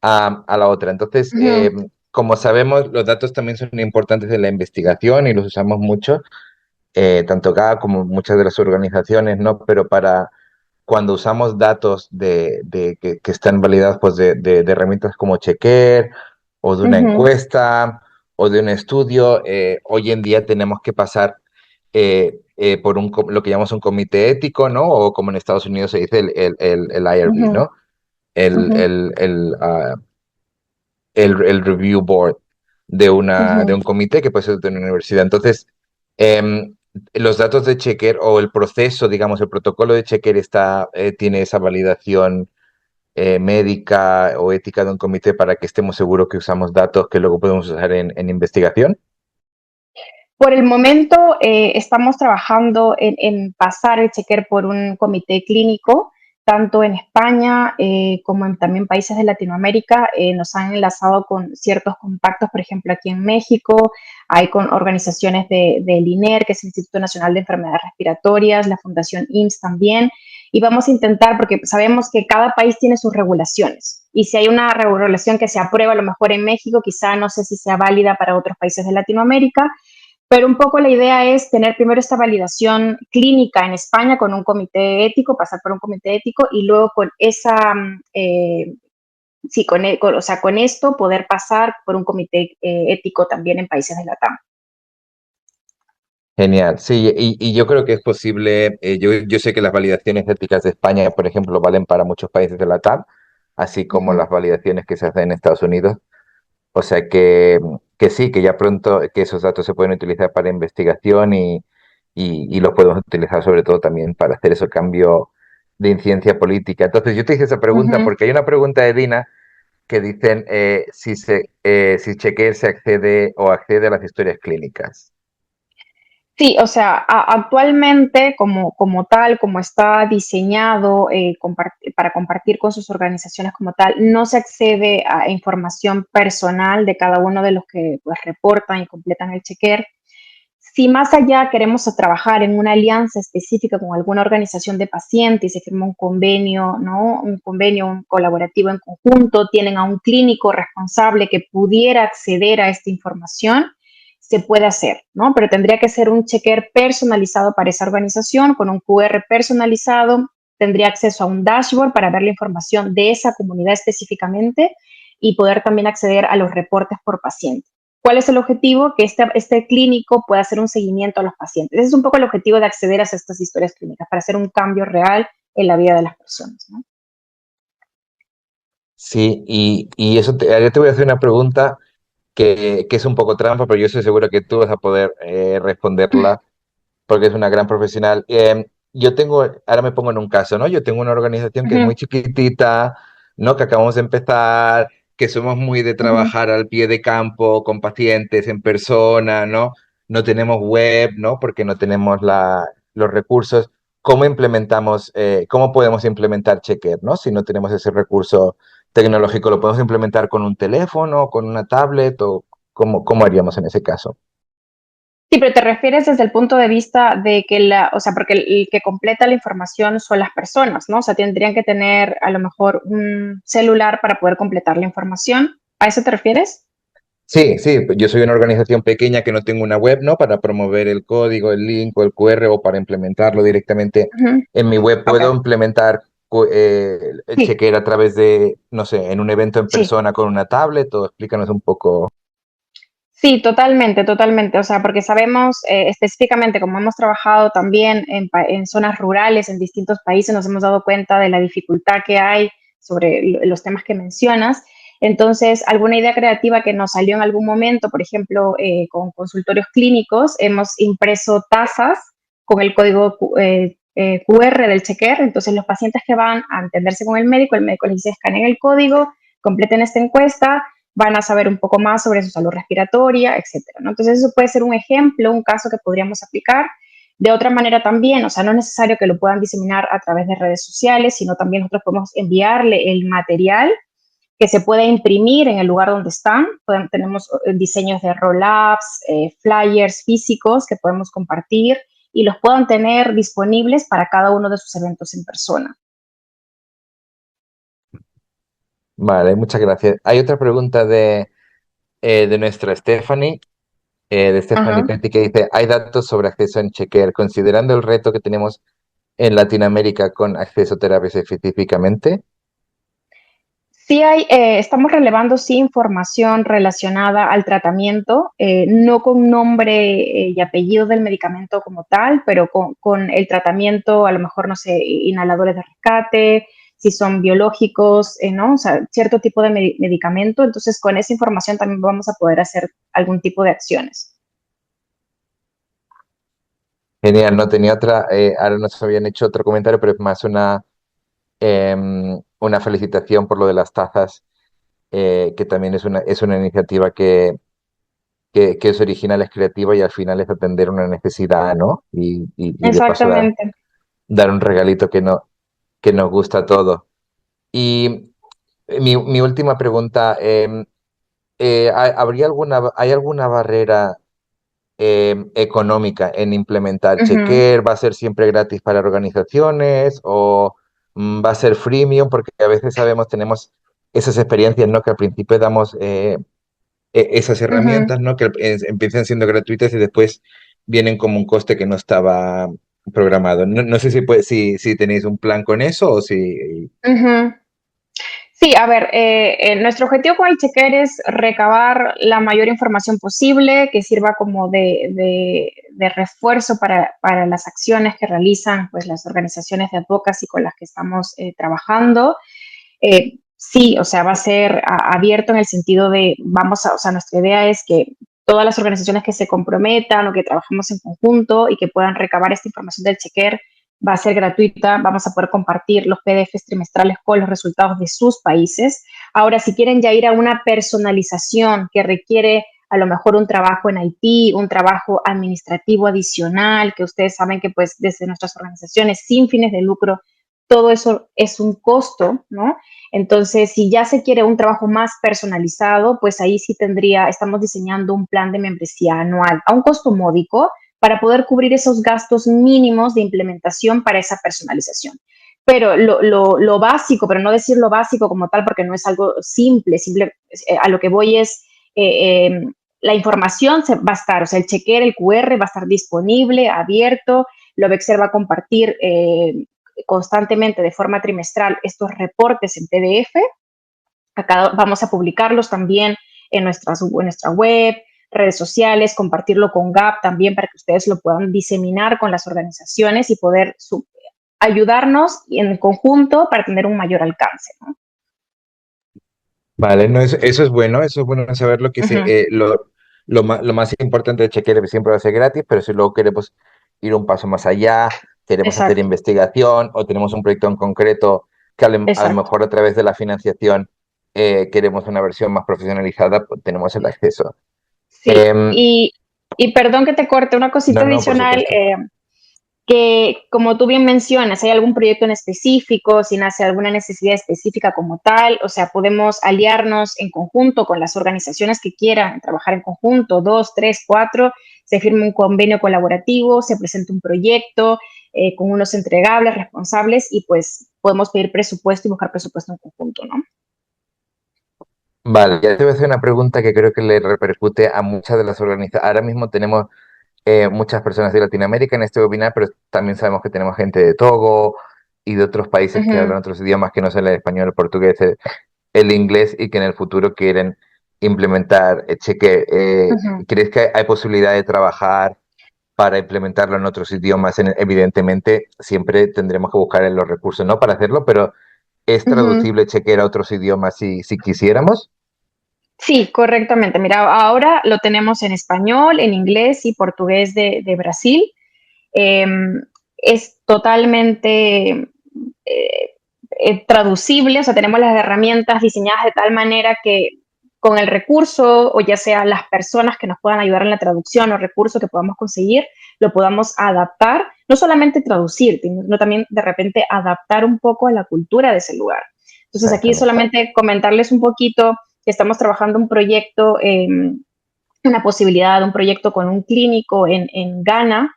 a la otra. Entonces, como sabemos, los datos también son importantes en la investigación y los usamos mucho, tanto GA como muchas de las organizaciones, ¿no? Pero para cuando usamos datos que están validados pues, de herramientas como Checker o de una encuesta o de un estudio, hoy en día tenemos que pasar por lo que llamamos un comité ético, ¿no? O como en Estados Unidos se dice el IRB, ¿no? El review board de un comité que puede ser de una universidad. Entonces, los datos de Checker o el proceso, digamos, el protocolo de Checker tiene esa validación médica o ética de un comité para que estemos seguros que usamos datos que luego podemos usar en investigación. Por el momento estamos trabajando en pasar el checker por un comité clínico, tanto en España como en también países de Latinoamérica. Nos han enlazado con ciertos contactos, por ejemplo, aquí en México, hay con organizaciones del INER, que es el Instituto Nacional de Enfermedades Respiratorias, la Fundación IMSS también, y vamos a intentar, porque sabemos que cada país tiene sus regulaciones, y si hay una regulación que se aprueba a lo mejor en México, quizá no sé si sea válida para otros países de Latinoamérica, pero un poco la idea es tener primero esta validación clínica en España con un comité ético, pasar por un comité ético y luego con esa, sí, o sea, con esto poder pasar por un comité ético también en países de LATAM. Genial, sí, y yo creo que es posible, yo sé que las validaciones éticas de España, por ejemplo, valen para muchos países de LATAM, así como las validaciones que se hacen en Estados Unidos. O sea que sí, que ya pronto que esos datos se pueden utilizar para investigación y los podemos utilizar sobre todo también para hacer ese cambio de incidencia política. Entonces yo te hice esa pregunta porque hay una pregunta de Dina que dicen si Chequer se accede a las historias clínicas. Sí, o sea, actualmente como tal, como está diseñado para compartir con sus organizaciones como tal, no se accede a información personal de cada uno de los que pues, reportan y completan el checker. Si más allá queremos trabajar en una alianza específica con alguna organización de pacientes y se firma un convenio, ¿no? Un convenio un colaborativo en conjunto, tienen a un clínico responsable que pudiera acceder a esta información, se puede hacer, ¿no? Pero tendría que ser un checker personalizado para esa organización, con un QR personalizado, tendría acceso a un dashboard para ver la información de esa comunidad específicamente y poder también acceder a los reportes por paciente. ¿Cuál es el objetivo? Que este clínico pueda hacer un seguimiento a los pacientes. Ese es un poco el objetivo de acceder a estas historias clínicas, para hacer un cambio real en la vida de las personas, ¿no? Sí, y eso yo te voy a hacer una pregunta que es un poco trampa, pero yo estoy seguro que tú vas a poder responderla porque es una gran profesional. Ahora me pongo en un caso, ¿no? Yo tengo una organización que es muy chiquitita, ¿no? Que acabamos de empezar, que somos muy de trabajar al pie de campo, con pacientes, en persona, ¿no? No tenemos web, ¿no? Porque no tenemos los recursos. ¿Cómo podemos implementar Checker, ¿no? Si no tenemos ese recurso tecnológico, ¿lo podemos implementar con un teléfono, con una tablet o cómo haríamos en ese caso? Sí, pero te refieres desde el punto de vista de que o sea, porque el que completa la información son las personas, ¿no? O sea, tendrían que tener a lo mejor un celular para poder completar la información. ¿A eso te refieres? Sí, sí, yo soy una organización pequeña que no tengo una web, ¿no? Para promover el código, el link o el QR o para implementarlo directamente en mi web. ¿Puedo Ok, implementar el sí, checker a través de, no sé, en un evento en sí. persona con una tablet? O explícanos un poco. Sí, totalmente, totalmente. O sea, porque sabemos específicamente, como hemos trabajado también en zonas rurales en distintos países, nos hemos dado cuenta de la dificultad que hay sobre los temas que mencionas. Entonces, alguna idea creativa que nos salió en algún momento, por ejemplo, con consultorios clínicos, hemos impreso tazas con el código QR del chequer. Entonces, los pacientes que van a atenderse con el médico les dice escaneen el código, completen esta encuesta, van a saber un poco más sobre su salud respiratoria, etcétera, ¿no? Entonces, eso puede ser un ejemplo, un caso que podríamos aplicar. De otra manera también, o sea, no es necesario que lo puedan diseminar a través de redes sociales, sino también nosotros podemos enviarle el material que se puede imprimir en el lugar donde están. Tenemos diseños de roll-ups, flyers físicos que podemos compartir y los puedan tener disponibles para cada uno de sus eventos en persona. Vale, muchas gracias. Hay otra pregunta de nuestra Stephanie, de Stephanie Ajá. Petty, que dice, ¿hay datos sobre acceso en Chequer, considerando el reto que tenemos en Latinoamérica con acceso a terapias específicamente? Sí estamos relevando sí información relacionada al tratamiento, no con nombre y apellido del medicamento como tal, pero con el tratamiento, a lo mejor, no sé, inhaladores de rescate, si son biológicos, ¿no? O sea, cierto tipo de medicamento. Entonces, con esa información también vamos a poder hacer algún tipo de acciones. Genial, no tenía otra, ahora nos habían hecho otro comentario, pero es más una felicitación por lo de las tazas, que también es una iniciativa que es original, es creativa y al final es atender una necesidad, ¿no? Y de paso Exactamente. dar un regalito que nos gusta a todos. Y mi última pregunta, ¿hay alguna barrera económica en implementar Ujú, Checker? ¿Va a ser siempre gratis para organizaciones o va a ser freemium? Porque a veces tenemos esas experiencias, ¿no? Que al principio damos esas ujú. herramientas, ¿no? Que empiezan siendo gratuitas y después vienen como un coste que no estaba programado. No sé si tenéis un plan con eso o si... Ujú. Sí, a ver, nuestro objetivo con el checker es recabar la mayor información posible que sirva como de refuerzo para las acciones que realizan pues, las organizaciones de advocacy con las que estamos trabajando. Sí, o sea, va a ser abierto en el sentido de, o sea, nuestra idea es que todas las organizaciones que se comprometan o que trabajemos en conjunto y que puedan recabar esta información del checker va a ser gratuita, vamos a poder compartir los PDFs trimestrales con los resultados de sus países. Ahora, si quieren ya ir a una personalización que requiere a lo mejor un trabajo en IT, un trabajo administrativo adicional, que ustedes saben que pues desde nuestras organizaciones sin fines de lucro, todo eso es un costo, ¿no? Entonces, si ya se quiere un trabajo más personalizado, pues ahí sí estamos diseñando un plan de membresía anual a un costo módico para poder cubrir esos gastos mínimos de implementación para esa personalización. Pero lo básico, pero no decir lo básico como tal, porque no es algo simple, a lo que voy es, la información va a estar, o sea, el chequear, el QR va a estar disponible, abierto, Lovexer va a compartir constantemente de forma trimestral estos reportes en PDF. Vamos a publicarlos también en nuestra web, redes sociales, compartirlo con GAP también para que ustedes lo puedan diseminar con las organizaciones y poder ayudarnos en conjunto para tener un mayor alcance, ¿no? Vale, no, eso es bueno saber lo que Uh se, -huh. lo más importante de Checker es que siempre va a ser gratis, pero si luego queremos ir un paso más allá, queremos hacer Exacto, investigación o tenemos un proyecto en concreto que a lo exacto. mejor a través de la financiación queremos una versión más profesionalizada, pues tenemos el acceso. Sí, y perdón que te corte, una cosita No, no, por adicional, supuesto. que como tú bien mencionas, hay algún proyecto en específico, si nace alguna necesidad específica como tal, o sea, podemos aliarnos en conjunto con las organizaciones que quieran trabajar en conjunto, 2, 3, 4, se firma un convenio colaborativo, se presenta un proyecto con unos entregables, responsables y pues podemos pedir presupuesto y buscar presupuesto en conjunto, ¿no? Vale, ya te voy a hacer una pregunta que creo que le repercute a muchas de las organizaciones. Ahora mismo tenemos muchas personas de Latinoamérica en este webinar, pero también sabemos que tenemos gente de Togo y de otros países que Ujú, hablan otros idiomas que no son el español, el portugués, el inglés y que en el futuro quieren implementar Checker. Ujú. ¿Crees que hay posibilidad de trabajar para implementarlo en otros idiomas? Evidentemente, siempre tendremos que buscar en los recursos, ¿no? Para hacerlo, pero ¿es Ujú. traducible Checker a otros idiomas si quisiéramos? Sí, correctamente. Mira, ahora lo tenemos en español, en inglés y portugués de Brasil. Em, es totalmente traducible, o sea, tenemos las herramientas diseñadas de tal manera que con el recurso, o ya sea las personas que nos puedan ayudar en la traducción o recursos que podamos conseguir, lo podamos adaptar, no solamente traducir, sino también de repente adaptar un poco a la cultura de ese lugar. Entonces, aquí Exactamente. solamente comentarles un poquito que estamos trabajando un proyecto, una posibilidad de un proyecto con un clínico en Ghana,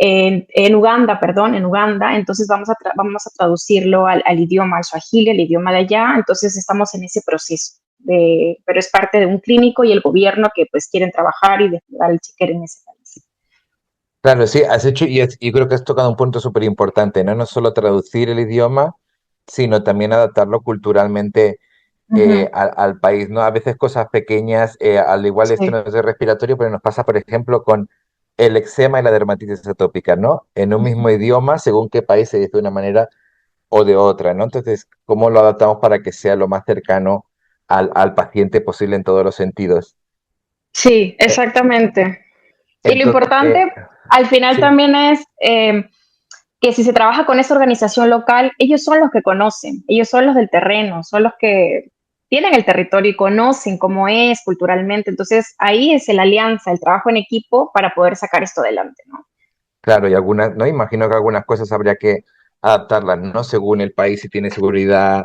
en Uganda, perdón, en Uganda. Entonces vamos a traducirlo al idioma, al swahili, al idioma de allá. Entonces estamos en ese proceso, pero es parte de un clínico y el gobierno que pues quieren trabajar y desplegar el checker en ese país. Claro, sí, has hecho, y creo que has tocado un punto súper importante, ¿no? No solo traducir el idioma, sino también adaptarlo culturalmente Uh -huh. al país, ¿no? A veces cosas pequeñas, al igual esto no Sí. es de respiratorio, pero nos pasa, por ejemplo, con el eczema y la dermatitis atópica, ¿no? En un Uh mismo -huh. idioma, según qué país se dice de una manera o de otra, ¿no? Entonces, ¿cómo lo adaptamos para que sea lo más cercano al paciente posible en todos los sentidos? Sí, Eh, exactamente. Y lo Entonces, importante al final sí. también es que si se trabaja con esa organización local, ellos son los que conocen, ellos son los del terreno, son los que tienen el territorio y conocen cómo es culturalmente. Entonces, ahí es la alianza, el trabajo en equipo para poder sacar esto adelante, ¿no? Claro, y algunas, ¿no? Imagino que algunas cosas habría que adaptarlas, ¿no? Según el país, si tiene seguridad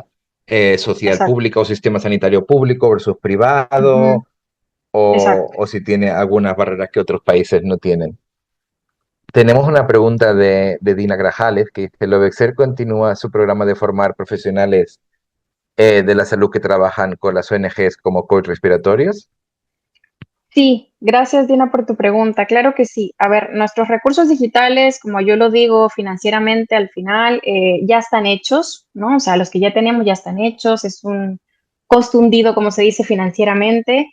social Exacto. pública o sistema sanitario público versus Uh -huh. privado, Exacto. o si tiene algunas barreras que otros países no tienen. Tenemos una pregunta de Dina Grajales que dice, ¿Lovexer continúa su programa de formar profesionales de la salud que trabajan con las ONGs como coach respiratorios? Sí, gracias Dina por tu pregunta. Claro que sí. A ver, nuestros recursos digitales, como yo lo digo financieramente al final, ya están hechos, ¿no? O sea, los que ya tenemos ya están hechos, es un costo hundido, como se dice financieramente.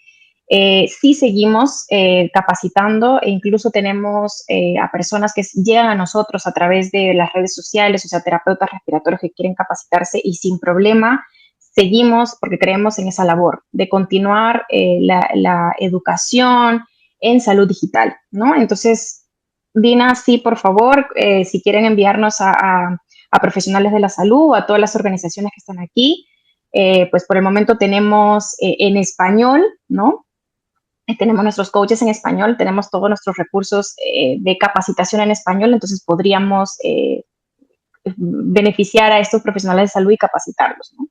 Sí seguimos capacitando e incluso tenemos a personas que llegan a nosotros a través de las redes sociales, o sea, terapeutas respiratorios que quieren capacitarse y sin problema seguimos porque creemos en esa labor de continuar la educación en salud digital, ¿no? Entonces, Dina, sí, por favor, si quieren enviarnos a profesionales de la salud o a todas las organizaciones que están aquí, pues por el momento tenemos en español, ¿no? Tenemos nuestros coaches en español, tenemos todos nuestros recursos de capacitación en español, entonces podríamos beneficiar a estos profesionales de salud y capacitarlos, ¿no?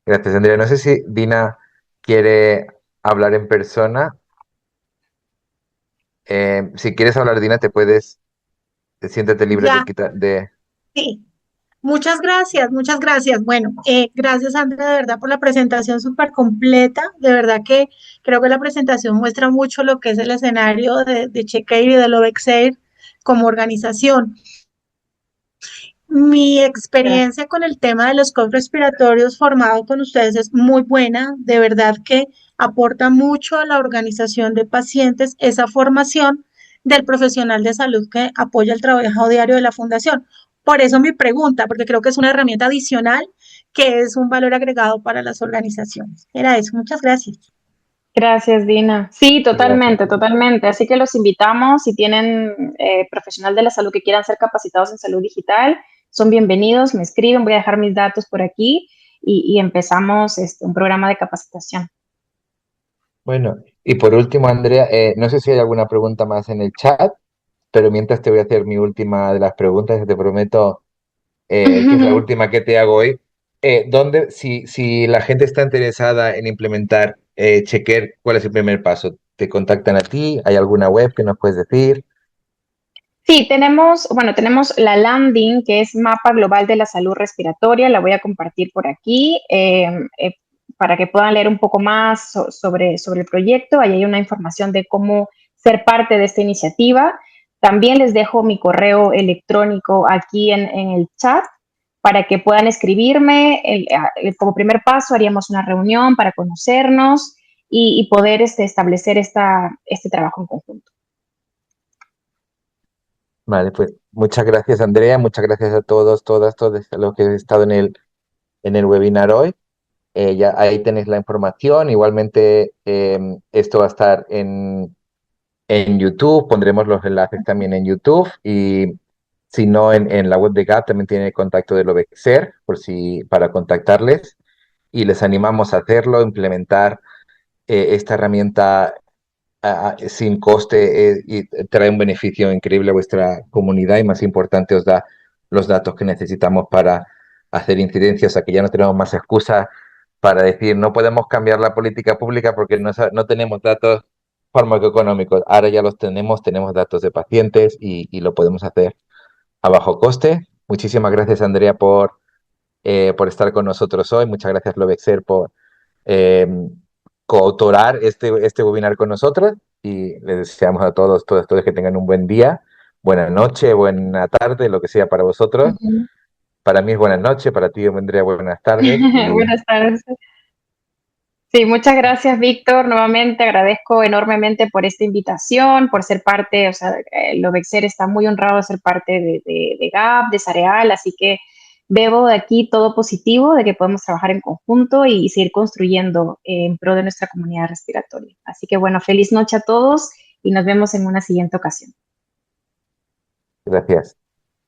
Gracias, Andrea. No sé si Dina quiere hablar en persona. Si quieres hablar, Dina, siéntete libre de Ya, quitar, de... sí. Muchas gracias, muchas gracias. Bueno, gracias Andrea, de verdad, por la presentación súper completa. De verdad que creo que la presentación muestra mucho lo que es el escenario de Checker y de Lovexair como organización. Mi Gracias. experiencia con el tema de los coach respiratorios formado con ustedes es muy buena. De verdad que aporta mucho a la organización de pacientes esa formación del profesional de salud que apoya el trabajo diario de la fundación. Por eso mi pregunta, porque creo que es una herramienta adicional que es un valor agregado para las organizaciones. Era eso. Muchas gracias. Gracias, Dina. Sí, Gracias. totalmente, totalmente. Así que los invitamos, si tienen profesional de la salud que quieran ser capacitados en salud digital, son bienvenidos, me escriben, voy a dejar mis datos por aquí y empezamos un programa de capacitación. Bueno, y por último, Andrea, no sé si hay alguna pregunta más en el chat, pero mientras te voy a hacer mi última de las preguntas, que te prometo que es la última que te hago hoy. Si la gente está interesada en implementar Checker, ¿cuál es el primer paso? ¿Te contactan a ti? ¿Hay alguna web que nos puedes decir? Sí, tenemos la landing que es Mapa Global de la Salud Respiratoria, la voy a compartir por aquí para que puedan leer un poco más sobre el proyecto. Ahí hay una información de cómo ser parte de esta iniciativa. También les dejo mi correo electrónico aquí en el chat para que puedan escribirme. Como primer paso haríamos una reunión para conocernos y poder establecer este trabajo en conjunto. Vale, pues muchas gracias, Andrea, muchas gracias a todos, todas, todos los que han estado en el webinar hoy. Ya ahí tenéis la información. Igualmente, esto va a estar en YouTube, pondremos los enlaces también en YouTube y si no, en la web de GAP también tiene el contacto de Lovexer para contactarles y les animamos a hacerlo, implementar esta herramienta sin coste y trae un beneficio increíble a vuestra comunidad y más importante os da los datos que necesitamos para hacer incidencias, o sea que ya no tenemos más excusas para decir no podemos cambiar la política pública porque no tenemos datos farmacoeconómicos. Ahora ya los tenemos datos de pacientes y lo podemos hacer a bajo coste. Muchísimas gracias, Andrea, por estar con nosotros hoy. Muchas gracias, Lovexer, por eh, coautorar este webinar con nosotros y les deseamos a todos que tengan un buen día, buena noche, buena tarde, lo que sea para vosotros. Ujú. Para mí es buenas noches, para ti vendría buenas tardes. Y Buenas tardes. Sí, muchas gracias, Víctor. Nuevamente agradezco enormemente por esta invitación, por ser parte, o sea, Lovexer está muy honrado de ser parte de GAP, de Sareal, así que veo de aquí todo positivo, de que podemos trabajar en conjunto y seguir construyendo en pro de nuestra comunidad respiratoria. Así que bueno, feliz noche a todos y nos vemos en una siguiente ocasión. gracias.